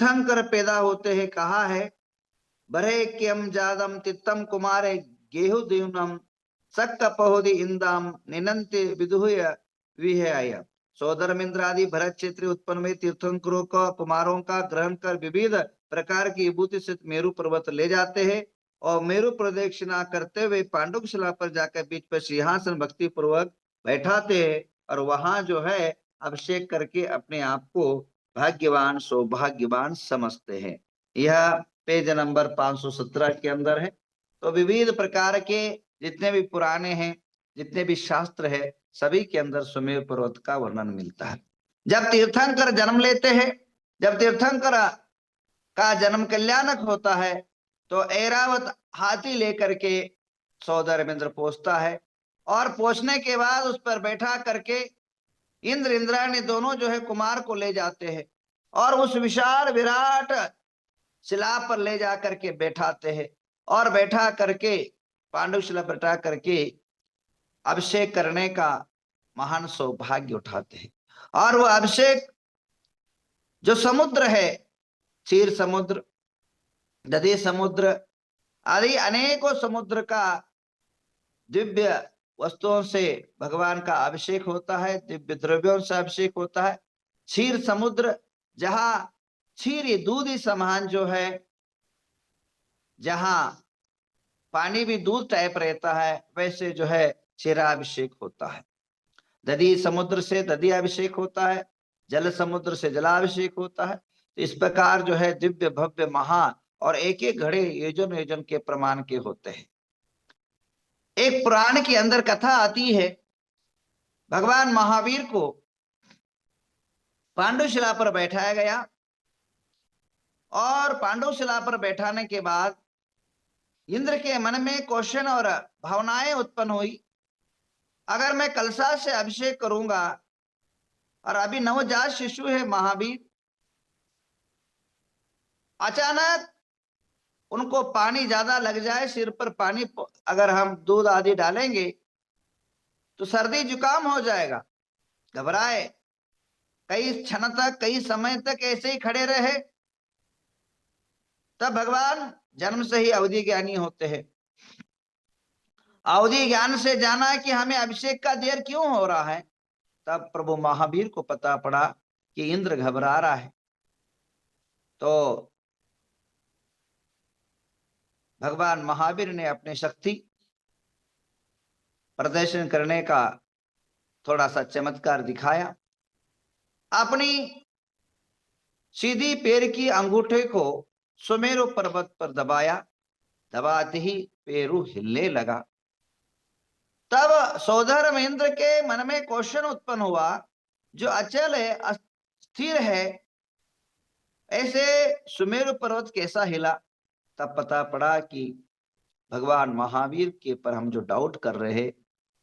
तीर्थंकर पैदा होते हैं। कहा है, बरे क्यम जादम तित्तम कुमारे गेहु दीवनम सक्क पहोदि इंदाम निनंते विदुय विहय। सौधर्मेंद्र आदि भरत क्षेत्र उत्पन्न में तीर्थंकरों का कुमारों का ग्रहण कर विविध प्रकार की विभूति से मेरु पर्वत ले जाते हैं और मेरु प्रदक्षिणा करते हुए पांडुक शिला पर जाकर बीच पर सिंहासन भक्ति पूर्वक बैठाते हैं और वहां जो है अभिषेक करके अपने आप को भाग्यवान सौभाग्यवान समझते हैं। यह पेज नंबर 517 के अंदर है। तो विविध प्रकार के जितने भी पुराने हैं, जितने भी शास्त्र है, सभी के अंदर सुमेरु पर्वत का वर्णन मिलता है। जब तीर्थंकर जन्म लेते हैं, जब तीर्थंकर का जन्म कल्याणक होता है, तो ऐरावत हाथी लेकर के सौधर्मेंद्र पहुंचता है और पहुंचने के बाद उस पर बैठा करके इंद्र इंद्राणी दोनों जो है कुमार को ले जाते हैं और उस विशाल विराट शिला पर ले जा करके बैठाते हैं और बैठा करके पांडु शिला बैठा करके अभिषेक करने का महान सौभाग्य उठाते हैं। और वो अभिषेक जो समुद्र है, क्षीर समुद्र, दधी समुद्र आदि अनेकों समुद्र का दिव्य वस्तुओं से भगवान का अभिषेक होता है, दिव्य द्रव्यों से अभिषेक होता है। क्षीर समुद्र, जहां क्षीर दूध समान जो है, जहां पानी भी दूध टाइप रहता है, वैसे जो है क्षीराभिषेक होता है। दधी समुद्र से दधी अभिषेक होता है, जल समुद्र से जलाभिषेक होता है। तो इस प्रकार जो है दिव्य भव्य महान और एक एक घड़े योजन योजन के प्रमाण के होते हैं। एक पुराण के अंदर कथा आती है, भगवान महावीर को पांडुशिला पर बैठाया गया और पांडुशिला पर बैठाने के बाद इंद्र के मन में क्वेश्चन और भावनाएं उत्पन्न हुई, अगर मैं कलशा से अभिषेक करूंगा और अभी नवजात शिशु है महावीर, अचानक उनको पानी ज्यादा लग जाए, सिर पर पानी अगर हम दूध आदि डालेंगे तो सर्दी जुकाम हो जाएगा, घबराए, कई क्षण तक कई समय तक ऐसे ही खड़े रहे। तब भगवान जन्म से ही अवधि ज्ञानी होते हैं, अवधि ज्ञान से जाना कि हमें अभिषेक का देर क्यों हो रहा है। तब प्रभु महावीर को पता पड़ा कि इंद्र घबरा रहा है। तो भगवान महावीर ने अपनी शक्ति प्रदर्शन करने का थोड़ा सा चमत्कार दिखाया। अपनी सीधी पैर की अंगूठे को सुमेरु पर्वत पर दबाया, दबाते ही पैरू हिलने लगा। तब सौधर्म इंद्र के मन में क्वेश्चन उत्पन्न हुआ, जो अचल है, अस्थिर है, ऐसे सुमेरु पर्वत कैसा हिला। तब पता पड़ा कि भगवान महावीर के पर हम जो डाउट कर रहे हैं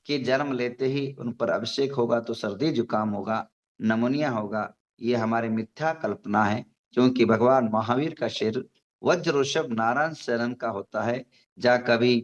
कि जन्म लेते ही उन पर अभिषेक होगा तो सर्दी जुकाम होगा, नमोनिया होगा, ये हमारी मिथ्या कल्पना है। क्योंकि भगवान महावीर का शरीर वज्र ऋषभ नारायण शरण का होता है, जहाँ कभी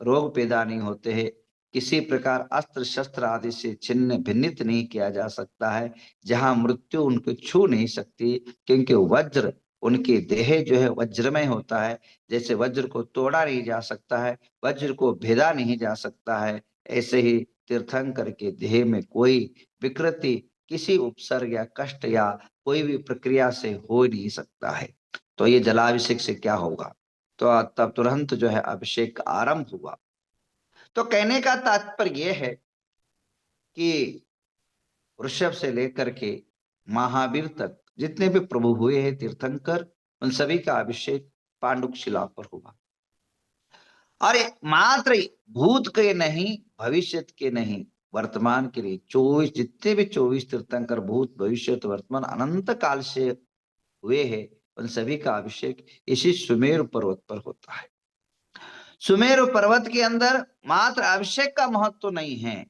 रोग पैदा नहीं होते हैं, किसी प्रकार अस्त्र शस्त्र आदि से छिन्न भिन्नित नहीं किया जा सकता है, जहां मृत्यु उनको छू नहीं सकती, क्योंकि वज्र उनके देह जो है वज्रमय होता है। जैसे वज्र को तोड़ा नहीं जा सकता है, वज्र को भेदा नहीं जा सकता है, ऐसे ही तीर्थंकर के देह में कोई विकृति किसी उपसर्ग या कष्ट या कोई भी प्रक्रिया से हो नहीं सकता है। तो ये जलाभिषेक से क्या होगा। तो तब तुरंत जो है अभिषेक आरंभ हुआ। तो कहने का तात्पर्य यह है कि वृषभ से लेकर के महावीर तक जितने भी प्रभु हुए हैं तीर्थंकर, उन सभी का अभिषेक पांडुक शिला पर हुआ। और मात्र भूत के नहीं, भविष्य के नहीं, वर्तमान के लिए 24 जितने भी 24 तीर्थंकर भूत भविष्य वर्तमान अनंत काल से हुए हैं, उन सभी का अभिषेक इसी सुमेरु पर्वत पर होता है। सुमेरु पर्वत के अंदर मात्र अभिषेक का महत्व तो नहीं है,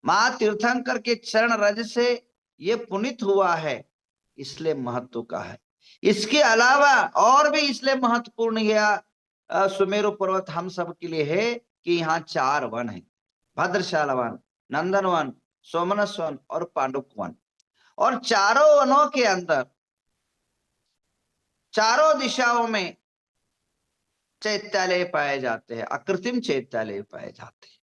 मां तीर्थंकर के चरण रज से ये पुनित हुआ है, इसलिए महत्व का है। इसके अलावा और भी इसलिए महत्वपूर्ण यह सुमेरु पर्वत हम सब के लिए है कि यहाँ 4 वन है, भद्रशाला वन, नंदन वन, सोमनस वन और पांडुक वन। और चारों वनों के अंदर चारों दिशाओं में चैत्यालय पाए जाते हैं, अकृत्रिम चैत्यालय पाए जाते हैं।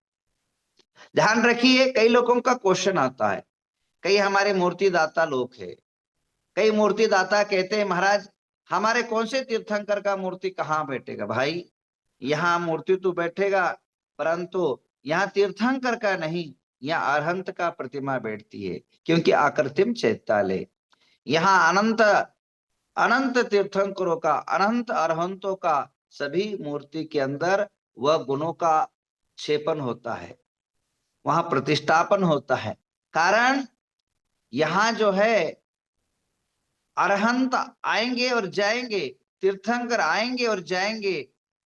ध्यान रखिए, कई लोगों का क्वेश्चन आता है, कई हमारे मूर्तिदाता लोग हैं, कई मूर्तिदाता कहते हैं महाराज हमारे कौन से तीर्थंकर का मूर्ति कहाँ बैठेगा। भाई यहाँ मूर्ति तो बैठेगा, परंतु यहाँ तीर्थंकर का नहीं, यहाँ अरहंत का प्रतिमा बैठती है, क्योंकि आकृतिम चैत्यालय। यहाँ अनंत अनंत तीर्थंकरों का, अनंत अरहंतों का सभी मूर्ति के अंदर वह गुणों का क्षेपण होता है, वहां प्रतिष्ठापन होता है। कारण यहाँ जो है अरहंत आएंगे और जाएंगे, तीर्थंकर आएंगे और जाएंगे,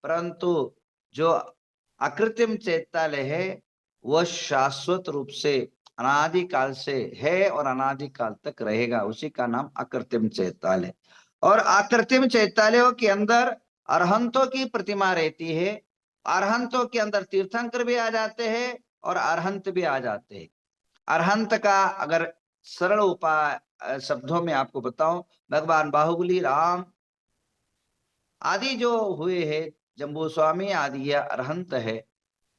परंतु जो अकृत्रिम चैत्यालय है वह शाश्वत रूप से अनादिकाल से है और अनादिकाल तक रहेगा, उसी का नाम अकृत्रिम चैत्यालय। और अकृत्रिम चैत्यालयों के अंदर अरहंतों की प्रतिमा रहती है, अरहंतों के अंदर तीर्थंकर भी आ जाते हैं और अरहंत भी आ जाते हैं। अरहंत का अगर सरल उपाय शब्दों में आपको बताऊं, भगवान बाहुबली, राम आदि जो हुए हैं, जम्बू स्वामी आदि, ये अरहंत है,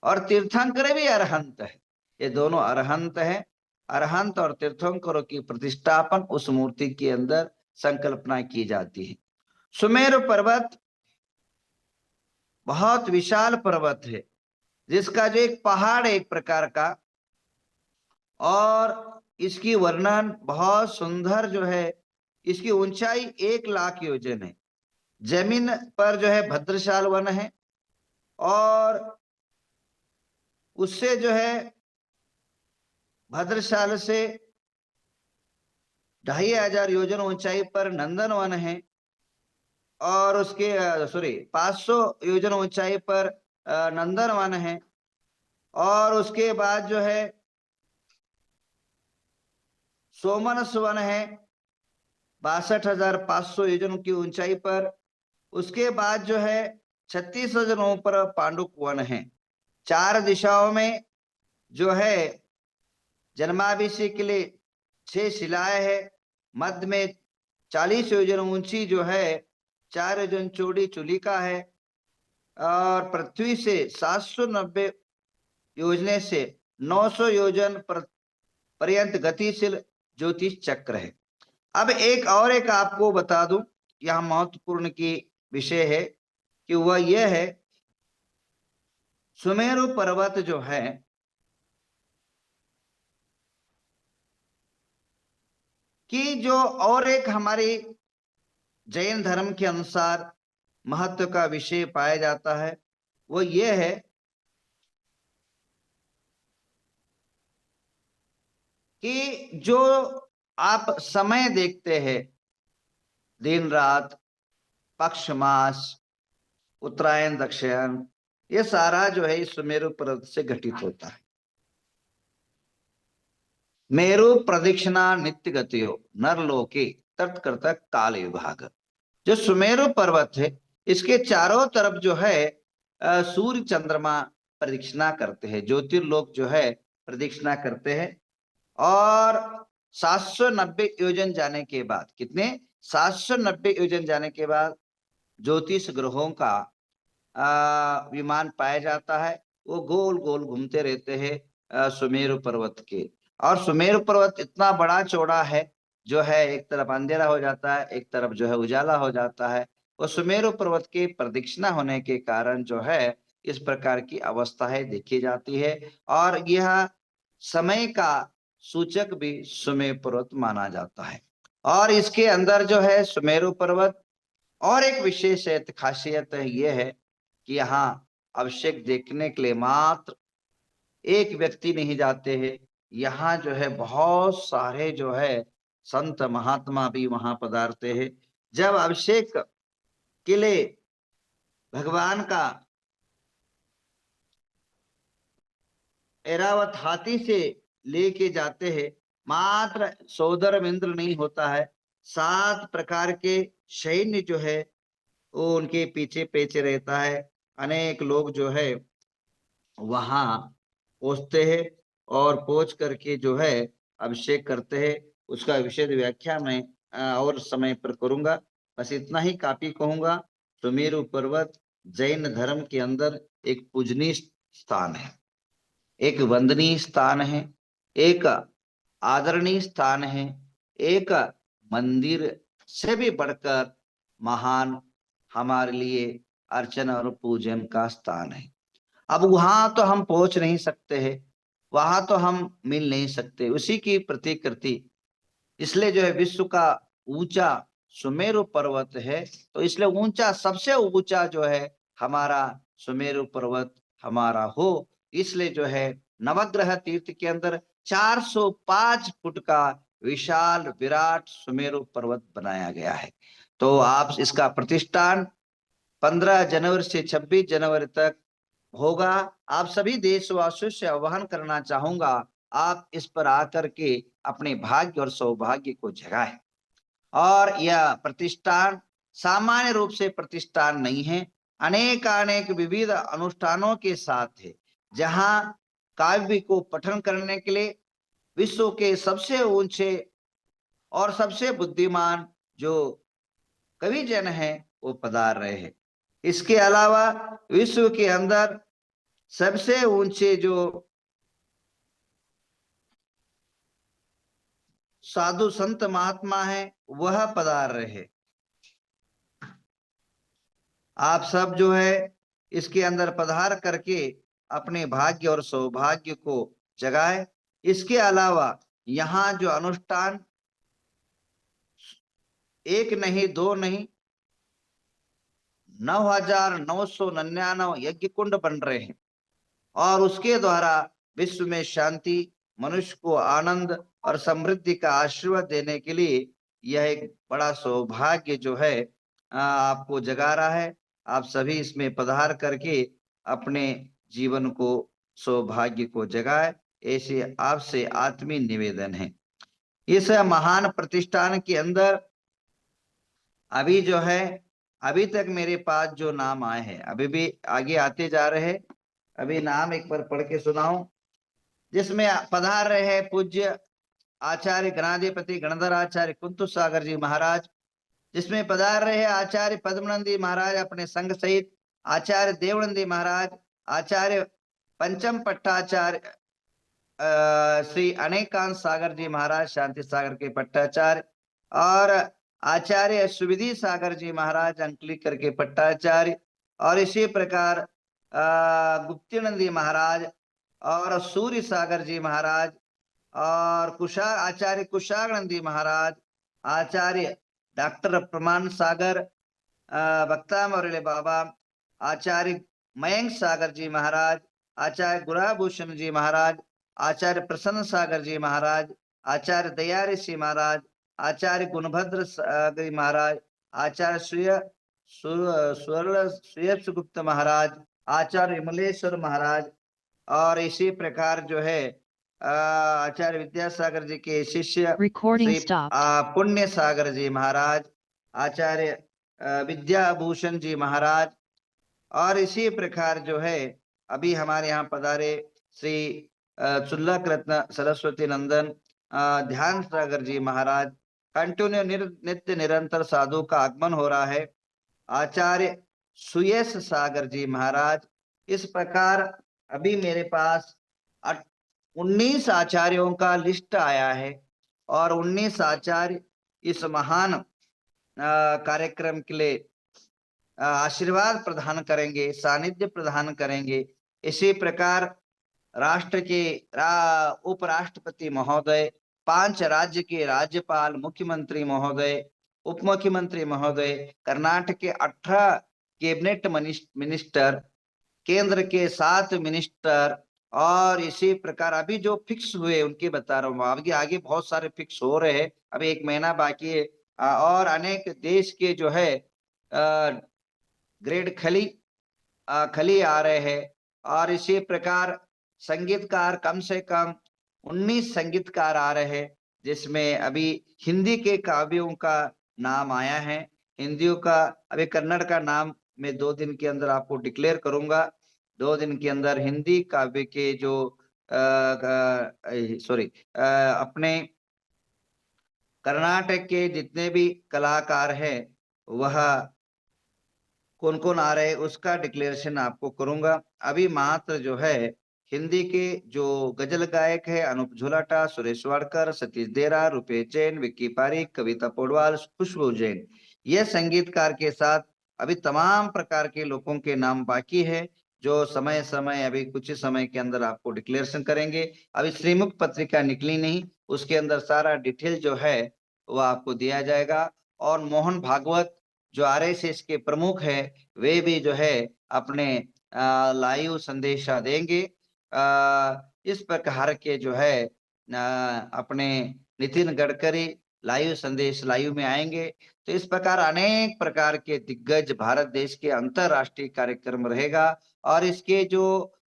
और तीर्थंकर भी अरहंत है। ये दोनों अरहंत है। अरहंत और तीर्थंकरों की प्रतिष्ठापन उस मूर्ति के अंदर संकल्पना की जाती है। सुमेरु पर्वत बहुत विशाल पर्वत है, जिसका जो एक पहाड़ है एक प्रकार का, और इसकी वर्णन बहुत सुंदर जो है, इसकी ऊंचाई 1,00,000 योजन है। जमीन पर जो है भद्रशाल वन है, और उससे जो है भद्रशाल से 2,500 योजन ऊंचाई पर नंदन वन है, और उसके 500 योजन ऊंचाई पर नंदन वन है, और उसके बाद जो है सोमनस वन है 62,500 योजन की ऊंचाई पर। उसके बाद जो है 36,000 पर पांडुक वन है। 4 दिशाओं में जो है जन्माभिषेक के लिए 6 शिलाएं है। मध्य में 40 योजन ऊंची जो है 4 योजन चौड़ी चुलिका है, और पृथ्वी से 790 योजने से 900 योजन पर्यंत गतिशील ज्योतिष चक्र है। अब एक आपको बता दूं, यह महत्वपूर्ण की विषय है कि वह यह है, सुमेरु पर्वत जो है कि जो और एक हमारी जैन धर्म के अनुसार महत्व का विषय पाया जाता है, वो ये है कि जो आप समय देखते हैं, दिन रात, पक्ष मास, उत्तरायण दक्षिण, ये सारा जो है इस सुमेरु पर्वत से घटित होता है। मेरु प्रदक्षिणा नित्य गतियो नरलोके तत्कर्ता काल विभाग। जो सुमेरु पर्वत है, इसके चारों तरफ जो है सूर्य चंद्रमा प्रदक्षिणा करते हैं, ज्योतिर्लोक जो है प्रदक्षिणा करते हैं। और 790 योजन जाने के बाद, कितने 790 योजन जाने के बाद ज्योतिष ग्रहों का विमान पाया जाता है। वो गोल गोल घूमते रहते हैं सुमेरु पर्वत के। और सुमेरु पर्वत इतना बड़ा चौड़ा है, जो है एक तरफ अंधेरा हो जाता है, एक तरफ जो है उजाला हो जाता है। वो सुमेरु पर्वत के प्रदक्षिणा होने के कारण जो है इस प्रकार की अवस्थाएं देखी जाती है। और यह समय का सूचक भी सुमेरु पर्वत माना जाता है। और इसके अंदर जो है सुमेरु पर्वत और एक विशेष खासियत है, यह है कि यहाँ अभिषेक देखने के लिए मात्र एक व्यक्ति नहीं जाते हैं, यहाँ जो है बहुत सारे जो है संत महात्मा भी वहां पधारते हैं। जब अभिषेक के लिए भगवान का ऐरावत हाथी से लेके जाते हैं, मात्र सोदर इंद्र नहीं होता है, 7 प्रकार के सैन्य जो है वो उनके पीछे पीछे रहता है। अनेक लोग जो है वहां पहुंचते हैं और पहुंच करके जो है अभिषेक करते हैं। उसका विशेष व्याख्या मैं और समय पर करूंगा। बस इतना ही काफी कहूंगा। सुमेरु पर्वत जैन धर्म के अंदर एक पूजनीय स्थान है, एक वंदनीय स्थान है, एक आदरणीय स्थान है, एक मंदिर से भी बढ़कर महान हमारे लिए अर्चना और पूजन का स्थान है। अब वहां तो हम पहुंच नहीं सकते हैं, वहां तो हम मिल नहीं सकते उसी की प्रतिकृति, इसलिए जो है विश्व का ऊंचा सुमेरु पर्वत है, तो इसलिए ऊंचा सबसे ऊंचा जो है हमारा सुमेरु पर्वत हमारा हो, इसलिए जो है नवग्रह तीर्थ के अंदर 405 फुट का विशाल विराट सुमेरु पर्वत बनाया गया है। तो आप इसका प्रतिष्ठान 15 जनवरी से 26 जनवरी तक होगा। आप सभी देशवासियों से आह्वान करना चाहूंगा, आप इस पर आकर के अपने भाग्य और सौभाग्य को जगाएं। और यह प्रतिष्ठान सामान्य रूप से प्रतिष्ठान नहीं है, अनेक विविध अनुष्ठानों के साथ है, जहां काव्य को पठन करने के लिए विश्व के सबसे ऊंचे और सबसे बुद्धिमान जो कवि जन है वो पधार रहे हैं। इसके अलावा विश्व के अंदर सबसे ऊंचे जो साधु संत महात्मा है वह पधार रहे। आप सब जो है इसके अंदर पधार करके अपने भाग्य और सौभाग्य को जगाए। इसके अलावा यहाँ जो अनुष्ठान एक नहीं दो नहीं 9,999 यज्ञ कुंड बन रहे हैं, और उसके द्वारा विश्व में शांति, मनुष्य को आनंद और समृद्धि का आशीर्वाद देने के लिए यह एक बड़ा सौभाग्य जो है आपको जगा रहा है। आप सभी इसमें पधार करके अपने जीवन को सौभाग्य को जगाए, ऐसे आपसे आत्मीय निवेदन है। इस महान प्रतिष्ठान के अंदर अभी जो है अभी तक मेरे पास जो नाम आए हैं, अभी भी आगे आते जा रहे हैं, अभी नाम एक बार पढ़ के सुनाऊं। जिसमें पधार रहे हैं पूज्य आचार्य गणाधिपति गणधर आचार्य कुंतु सागर जी महाराज, जिसमें पधार रहे हैं आचार्य पद्मनंदी महाराज अपने संघ सहित, आचार्य देवनंदी महाराज, आचार्य पंचम पट्टाचार्य श्री अनेकांत सागर जी महाराज शांति सागर के पट्टाचार्य, और आचार्य सुविधि सागर जी महाराज अंकलीकर के पट्टाचार्य, और इसी प्रकार गुप्तिनंदी महाराज और सूर्य सागर जी महाराज, और आचार्य कुशाग्रनंदी महाराज, आचार्य डॉक्टर प्रमाण सागर वक्ता मुरली बाबा, आचार्य मयंक सागर जी महाराज, आचार्य गुलाभूषण जी महाराज, आचार्य प्रसन्न सागर जी महाराज, आचार्य दया ऋषि महाराज, आचार्य गुणभद्र सागर महाराज, आचार्य सुयप्सगुप्त महाराज, आचार्य विमलेश्वर महाराज, और इसी प्रकार जो है आचार्य विद्यासागर जी के शिष्य श्री पुण्य सागर जी महाराज, आचार्य विद्याभूषण जी महाराज, और इसी प्रकार जो है अभी हमारे यहाँ पधारे श्री चुल्लक रत्न सरस्वती नंदन ध्यान सागर जी महाराज। कंटिन्यू नित्य निरंतर साधु का आगमन हो रहा है। आचार्य सुयश सागर जी महाराज। इस प्रकार अभी मेरे पास 19 आचार्यों का लिस्ट आया है, और 19 आचार्य इस महान कार्यक्रम के लिए आशीर्वाद प्रदान करेंगे, सानिध्य प्रदान करेंगे। इसी प्रकार राष्ट्र के उपराष्ट्रपति महोदय, 5 राज्य के राज्यपाल, मुख्यमंत्री महोदय, उप मुख्यमंत्री महोदय, कर्नाटक के 18 कैबिनेट मिनिस्टर, केंद्र के 7 मिनिस्टर, और इसी प्रकार अभी जो फिक्स हुए उनके बता रहा हूँ, आगे आगे बहुत सारे फिक्स हो रहे हैं, अभी 1 महीना बाकी है। और अनेक देश के जो है ग्रेड खली आ रहे हैं, और इसी प्रकार संगीतकार कम से कम 19 संगीतकार आ रहे हैं, जिसमें अभी हिंदी के काव्यों का नाम आया है, हिंदियों का अभी कन्नड़ का नाम मैं 2 दिन के अंदर आपको डिक्लेयर करूंगा। 2 दिन के अंदर हिंदी काव्य के जो अपने कर्नाटक के जितने भी कलाकार हैं वह कौन कौन आ रहे उसका डिक्लेरेशन आपको करूंगा। अभी मात्र जो है हिंदी के जो गजल गायक है अनूप झोलाटा, सुरेश वाडकर, सतीश देरा, रुपेश जैन, विक्की पारिक, कविता पौडवाल, खुशबू जैन, ये संगीतकार के साथ अभी तमाम प्रकार के लोगों के नाम बाकी है, जो समय समय अभी कुछ ही समय के अंदर आपको डिक्लेरेशन करेंगे। अभी श्रीमुख पत्रिका निकली नहीं, उसके अंदर सारा डिटेल जो है वह आपको दिया जाएगा। और मोहन भागवत जो आरएसएस के प्रमुख है, वे भी जो है अपने लाइव संदेशा देंगे। इस प्रकार के जो है अपने नितिन गडकरी लाइव संदेश लाइव में आएंगे। तो इस प्रकार अनेक प्रकार के दिग्गज भारत देश के अंतरराष्ट्रीय कार्यक्रम रहेगा। और इसके जो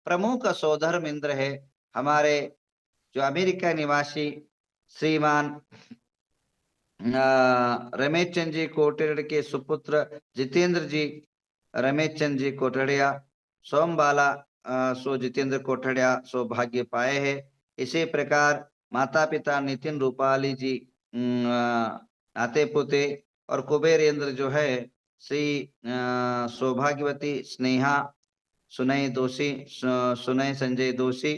प्रमुख सौधर्म इंद्र है, हमारे जो अमेरिका निवासी श्रीमान रमेश चंद जी कोटड़े के सुपुत्र जितेंद्र जी, रमेश चंद जी कोटड़िया, सोमबाला सो जितेंद्र कोटड़िया सौभाग्य पाए है। इसी प्रकार माता पिता नितिन रूपाली जी नाते पोते, और कुबेरेंद्र जो है श्री सौभाग्यवती स्नेहा सुनय दोषी, सुनय संजय दोषी,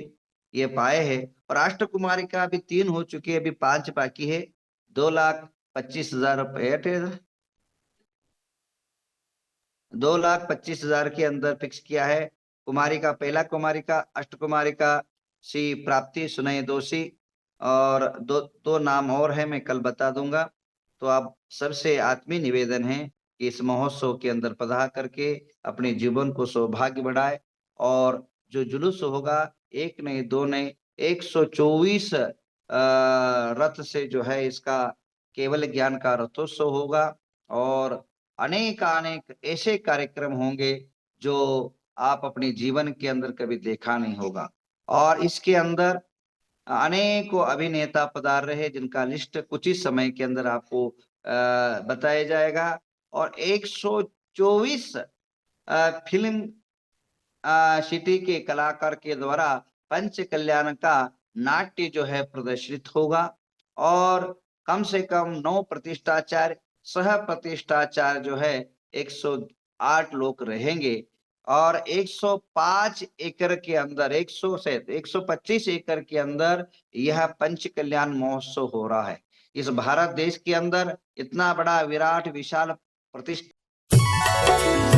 ये पाए हैं। और राष्ट्रकुमारी का अभी 3 हो चुकी है, अभी 5 बाकी है। 2,25,000 रुपये, 2,25,000 के अंदर फिक्स किया है। कुमारी का पहला कुमारी का अष्ट कुमारी का श्री प्राप्ति सुनय दोषी, और दो नाम और है, मैं कल बता दूंगा। तो आप सबसे आत्मीय निवेदन है कि इस महोत्सव के अंदर पधार करके अपने जीवन को सौभाग्य बढ़ाए। और जो जुलूस होगा, एक नहीं दो नहीं 124 रथ से जो है इसका केवल ज्ञान का रथोत्सव होगा। और अनेक अनेक ऐसे कार्यक्रम होंगे जो आप अपने जीवन के अंदर कभी देखा नहीं होगा। और इसके अंदर अनेकों अभिनेता पधार रहे, जिनका लिस्ट कुछ ही समय के अंदर आपको बताया जाएगा। और 124 फिल्म सिटी के कलाकार के द्वारा पंच कल्याण का नाट्य जो है प्रदर्शित होगा। और कम से कम 9 प्रतिष्ठाचार्य, सह प्रतिष्ठाचार्य जो है 108 लोग रहेंगे। और 105 एकड़ के अंदर 100 से 125 एकड़ के अंदर यह पंच कल्याण महोत्सव हो रहा है। इस भारत देश के अंदर इतना बड़ा विराट विशाल प्रतिष्ठा